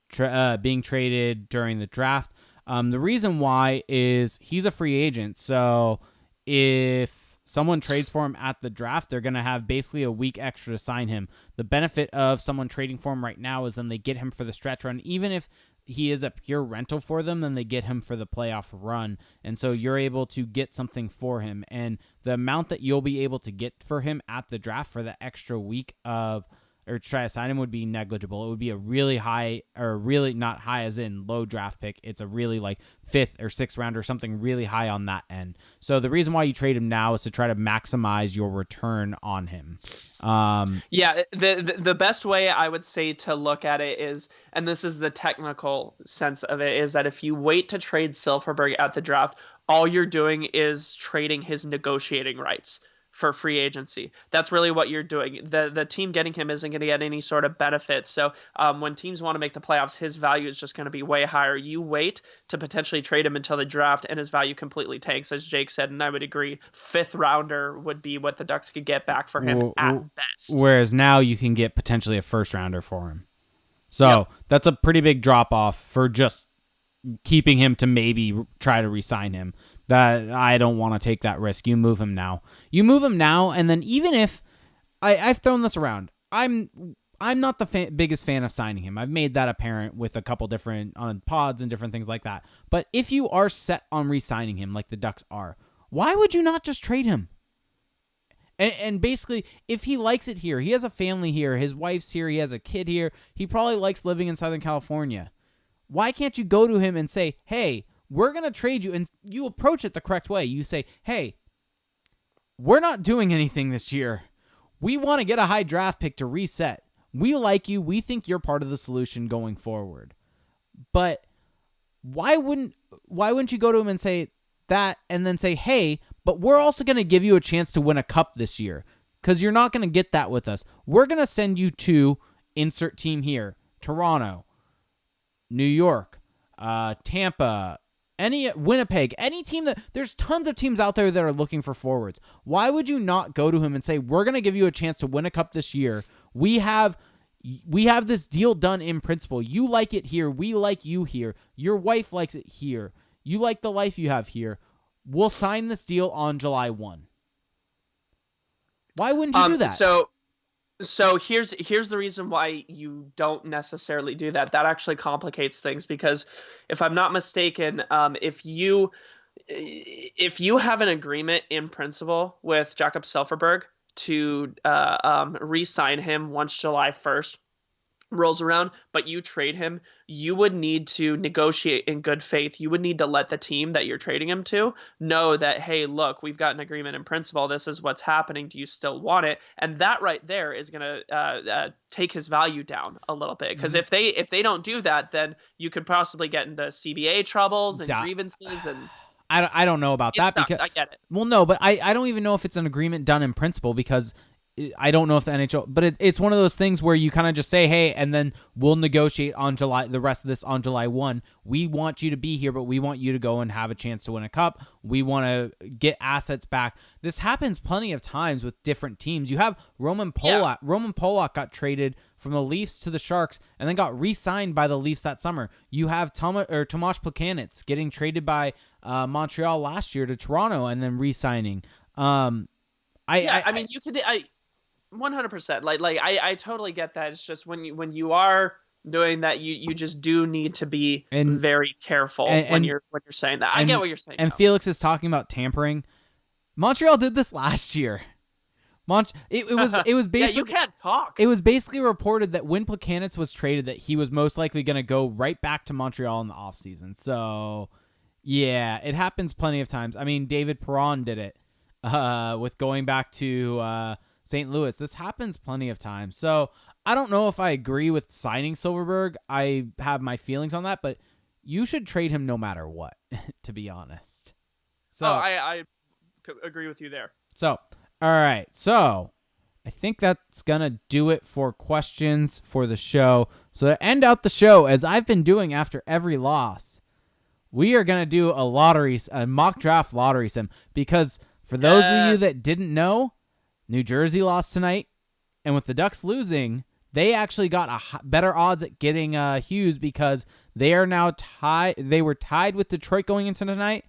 the draft. The reason why is he's a free agent. So if someone trades for him at the draft, they're going to have basically a week extra to sign him. The benefit of someone trading for him right now is then they get him for the stretch run. Even if he is a pure rental for them, then they get him for the playoff run. And so you're able to get something for him. And the amount that you'll be able to get for him at the draft for the extra week or try to sign him would be negligible. It would be a really high, or really not high as in low draft pick. It's a really like 5th or 6th round or something really high on that end. So the reason why you trade him now is to try to maximize your return on him. The best way I would say to look at it is, and this is the technical sense of it, is that if you wait to trade Silfverberg at the draft, all you're doing is trading his negotiating rights for free agency. That's really what you're doing. The team getting him isn't going to get any sort of benefit. So when teams want to make the playoffs, his value is just going to be way higher. You wait to potentially trade him until the draft, and his value completely tanks, as Jake said, and I would agree. 5th rounder would be what the Ducks could get back for him at best. Whereas now you can get potentially a 1st rounder for him. So That's a pretty big drop off for just keeping him to maybe try to re-sign him. That I don't want to take that risk. You move him now. And then even if I've thrown this around, I'm not the biggest fan of signing him. I've made that apparent with a couple different on pods and different things like that. But if you are set on re-signing him, like the Ducks are, why would you not just trade him? And basically, if he likes it here, he has a family here, his wife's here, he has a kid here, he probably likes living in Southern California. Why can't you go to him and say, hey, we're going to trade you, and you approach it the correct way. You say, hey, we're not doing anything this year. We want to get a high draft pick to reset. We like you. We think you're part of the solution going forward. But why wouldn't you go to him and say that and then say, hey, but we're also going to give you a chance to win a cup this year because you're not going to get that with us. We're going to send you to insert team here, Toronto, New York, Tampa, Winnipeg, any team there's tons of teams out there that are looking for forwards. Why would you not go to him and say, we're going to give you a chance to win a cup this year. We have this deal done in principle. You like it here. We like you here. Your wife likes it here. You like the life you have here. We'll sign this deal on July 1. Why wouldn't you do that? So here's the reason why you don't necessarily do that. That actually complicates things because if I'm not mistaken, if you have an agreement in principle with Jakob Silfverberg to re-sign him once July 1st rolls around, but you trade him, you would need to negotiate in good faith. You would need to let the team that you're trading him to know that, hey, look, we've got an agreement in principle. This is what's happening. Do you still want it? And that right there is going to take his value down a little bit. Because if they don't do that, then you could possibly get into CBA troubles and grievances and. I don't know about that sucks. because I get it. Well, no, but I don't even know if it's an agreement done in principle because I don't know if the NHL, but it's one of those things where you kind of just say, hey, and then we'll negotiate on the rest of this on July 1. We want you to be here, but we want you to go and have a chance to win a cup. We want to get assets back. This happens plenty of times with different teams. You have Roman Polak. Yeah. Roman Polak got traded from the Leafs to the Sharks and then got re-signed by the Leafs that summer. You have Tomas Plekanec getting traded by Montreal last year to Toronto and then re-signing. I mean, you could. 100%. Like I totally get that. It's just when you are doing that, you just do need to be very careful when you're saying that. I get what you're saying. And Felix is talking about tampering. Montreal did this last year. It was basically yeah, you can't talk. It was basically reported that when Plekanec was traded, that he was most likely going to go right back to Montreal in the offseason. So yeah, it happens plenty of times. I mean, David Perron did it with going back to St. Louis. This happens plenty of times. So I don't know if I agree with signing Silfverberg. I have my feelings on that, but you should trade him no matter what, to be honest. So I agree with you there. So, all right. So I think that's going to do it for questions for the show. So to end out the show, as I've been doing after every loss, we are going to do a mock draft lottery sim, because for those of you that didn't know, New Jersey lost tonight, and with the Ducks losing, they actually got better odds at getting Hughes because they are now tied. They were tied with Detroit going into tonight,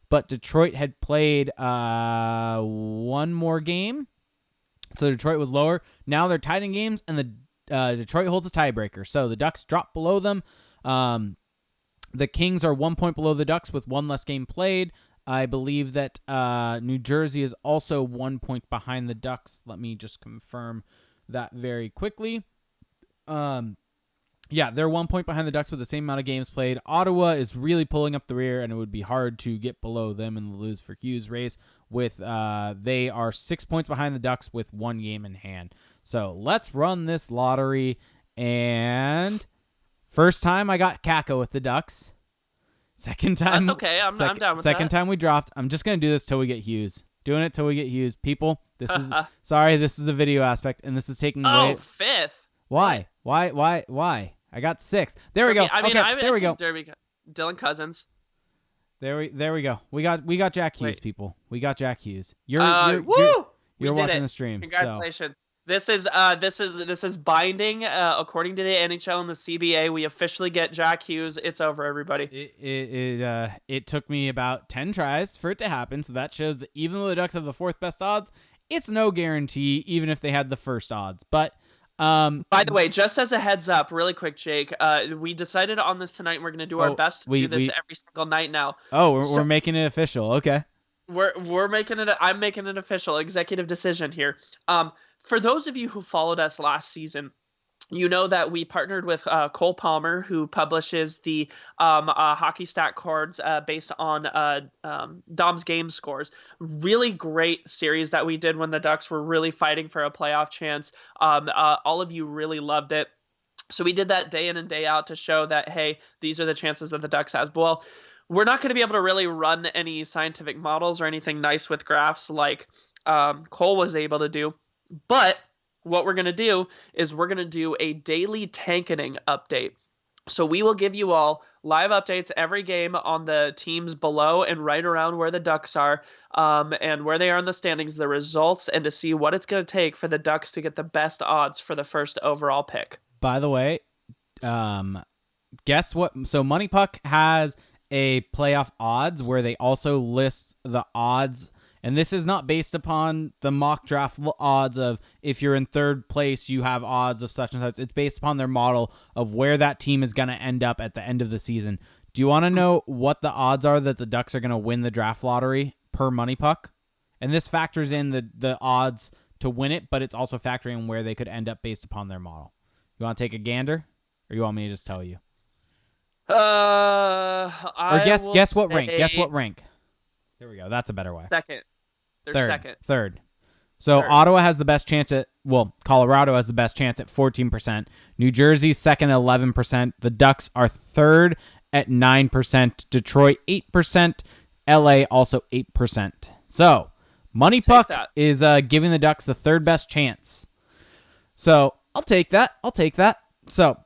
but Detroit had played one more game, so Detroit was lower. Now they're tied in games, and the Detroit holds a tiebreaker. So the Ducks drop below them. The Kings are 1 point below the Ducks with one less game played. I believe that New Jersey is also 1 point behind the Ducks. Let me just confirm that very quickly. Yeah, they're 1 point behind the Ducks with the same amount of games played. Ottawa is really pulling up the rear, and it would be hard to get below them in the lose for Hughes race. With they are 6 points behind the Ducks with one game in hand. So let's run this lottery. And first time I got Kako with the Ducks. Second time. That's okay. I'm down with second that. time we dropped. I'm just going to do this till we get Hughes. Doing it till we get Hughes. People, this is sorry, this is a video aspect, and this is taking away. Fifth. Why? I got sixth. There we go. I mean, okay, there we go. Dylan Cousins. There we go. We got Jack Hughes, people. We got Jack Hughes. You're watching the stream. Congratulations. So. This is binding. According to the NHL and the CBA, we officially get Jack Hughes. It's over, everybody. It took me about 10 tries for it to happen, so that shows that even though the Ducks have the fourth best odds, it's no guarantee, even if they had the first odds. But by the way, just as a heads up, really quick, Jake, we decided on this tonight, and we're going to do our best to do this every single night now. Oh, we're making it official. Okay. We're making it. I'm making it official. Executive decision here. For those of you who followed us last season, you know that we partnered with Cole Palmer, who publishes the hockey stat cards based on Dom's game scores. Really great series that we did when the Ducks were really fighting for a playoff chance. All of you really loved it. So we did that day in and day out to show that, hey, these are the chances that the Ducks has. Well, we're not going to be able to really run any scientific models or anything nice with graphs like Cole was able to do. But what we're going to do is we're going to do a daily tankening update. So we will give you all live updates every game on the teams below and right around where the Ducks are and where they are in the standings, the results, and to see what it's going to take for the Ducks to get the best odds for the first overall pick. By the way, guess what? So Money Puck has a playoff odds where they also list the odds. And this is not based upon the mock draft odds of if you're in third place, you have odds of such and such. It's based upon their model of where that team is going to end up at the end of the season. Do you want to know what the odds are that the Ducks are going to win the draft lottery per Money Puck? And this factors in the odds to win it, but it's also factoring in where they could end up based upon their model. You want to take a gander, or you want me to just tell you? Or guess what rank? Guess what rank? There we go. That's a better way. Second. Third. So Ottawa has the best chance Colorado has the best chance at 14%. New Jersey's second at 11%. The Ducks are third at 9%. Detroit 8%. LA also 8%. So Money Puck is giving the Ducks the third best chance. So I'll take that. So,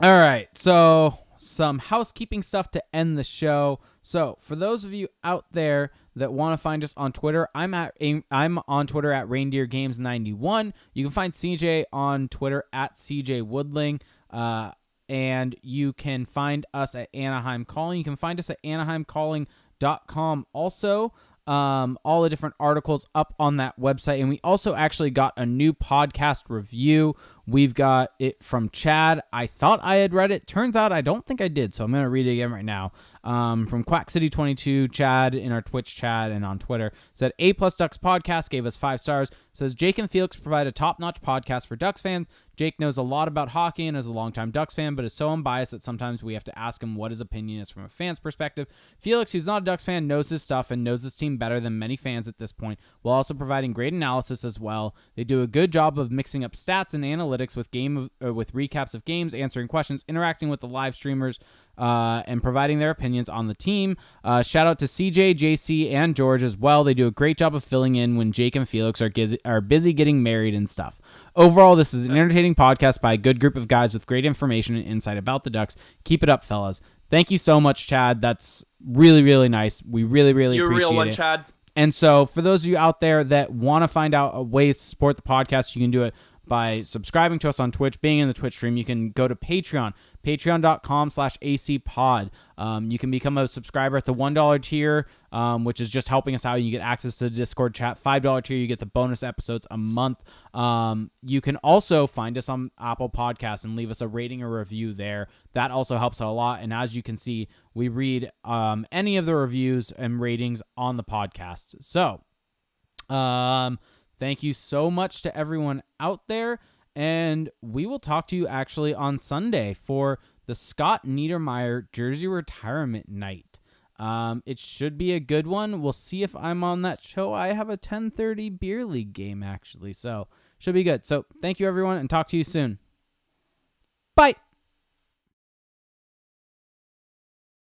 all right. So some housekeeping stuff to end the show. So for those of you out there that want to find us on Twitter, I'm on Twitter at ReindeerGames91. You can find CJ on Twitter at CJ Woodling, and you can find us at Anaheim Calling. You can find us at AnaheimCalling.com. Also, all the different articles up on that website, and we also actually got a new podcast review. We've got it from Chad. I thought I had read it. Turns out I don't think I did, so I'm going to read it again right now. From Quack City 22, Chad in our Twitch chat and on Twitter said A+ Ducks podcast, gave us 5 stars. Says Jake and Felix provide a top-notch podcast for Ducks fans. Jake knows a lot about hockey and is a longtime Ducks fan, but is so unbiased that sometimes we have to ask him what his opinion is from a fan's perspective. Felix, who's not a Ducks fan, knows his stuff and knows his team better than many fans at this point, while also providing great analysis as well. They do a good job of mixing up stats and analytics with recaps of games, answering questions, interacting with the live streamers, and providing their opinions on the team. Shout out to CJ, JC, and George as well. They do a great job of filling in when Jake and Felix are busy getting married and stuff. Overall, this is an entertaining podcast by a good group of guys with great information and insight about the Ducks. Keep it up, fellas. Thank you so much, Chad. That's really, really nice. We really, really appreciate it. You're a real one, Chad. And so for those of you out there that want to find out ways to support the podcast, you can do it by subscribing to us on Twitch, being in the Twitch stream. You can go to Patreon, patreon.com/acpod. You can become a subscriber at the $1 tier, which is just helping us out. You get access to the Discord chat. $5 tier, you get the bonus episodes a month. You can also find us on Apple Podcasts and leave us a rating or review there. That also helps out a lot. And as you can see, we read any of the reviews and ratings on the podcast. So, thank you so much to everyone out there, and we will talk to you actually on Sunday for the Scott Niedermayer Jersey Retirement Night. It should be a good one. We'll see if I'm on that show. I have a 10:30 beer league game, actually, so should be good. So thank you, everyone, and talk to you soon. Bye!